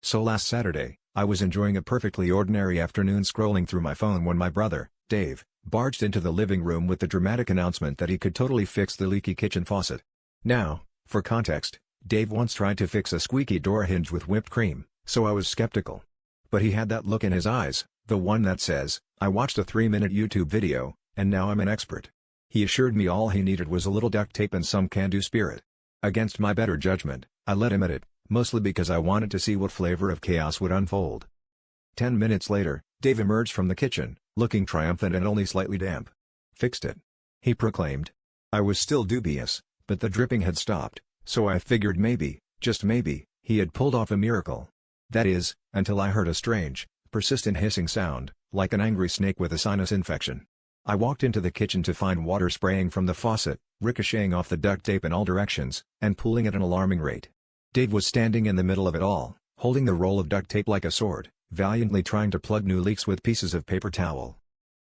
So last Saturday, I was enjoying a perfectly ordinary afternoon scrolling through my phone when my brother, Dave, barged into the living room with the dramatic announcement that he could totally fix the leaky kitchen faucet. Now, for context, Dave once tried to fix a squeaky door hinge with whipped cream, so I was skeptical. But he had that look in his eyes, the one that says, "I watched a 3-minute YouTube video, and now I'm an expert." He assured me all he needed was a little duct tape and some can-do spirit. Against my better judgment, I let him at it, mostly because I wanted to see what flavor of chaos would unfold. 10 minutes later, Dave emerged from the kitchen, looking triumphant and only slightly damp. "Fixed it," he proclaimed. I was still dubious, but the dripping had stopped, so I figured maybe, just maybe, he had pulled off a miracle. That is, until I heard a strange, persistent hissing sound, like an angry snake with a sinus infection. I walked into the kitchen to find water spraying from the faucet, ricocheting off the duct tape in all directions, and pooling at an alarming rate. Dave was standing in the middle of it all, holding the roll of duct tape like a sword, valiantly trying to plug new leaks with pieces of paper towel.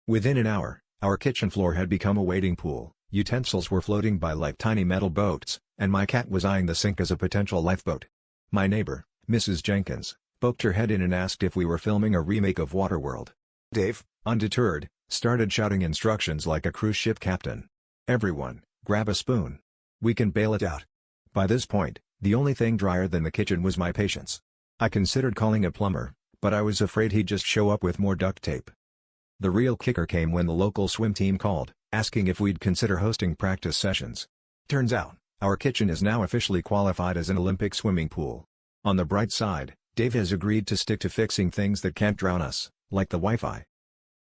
Within an hour, our kitchen floor had become a wading pool, utensils were floating by like tiny metal boats, and my cat was eyeing the sink as a potential lifeboat. My neighbor, Mrs. Jenkins, poked her head in and asked if we were filming a remake of Waterworld. Dave, undeterred, started shouting instructions like a cruise ship captain. "Everyone, grab a spoon. We can bail it out." By this point, the only thing drier than the kitchen was my patience. I considered calling a plumber, but I was afraid he'd just show up with more duct tape. The real kicker came when the local swim team called, asking if we'd consider hosting practice sessions. Turns out, our kitchen is now officially qualified as an Olympic swimming pool. On the bright side, Dave has agreed to stick to fixing things that can't drown us, like the Wi-Fi.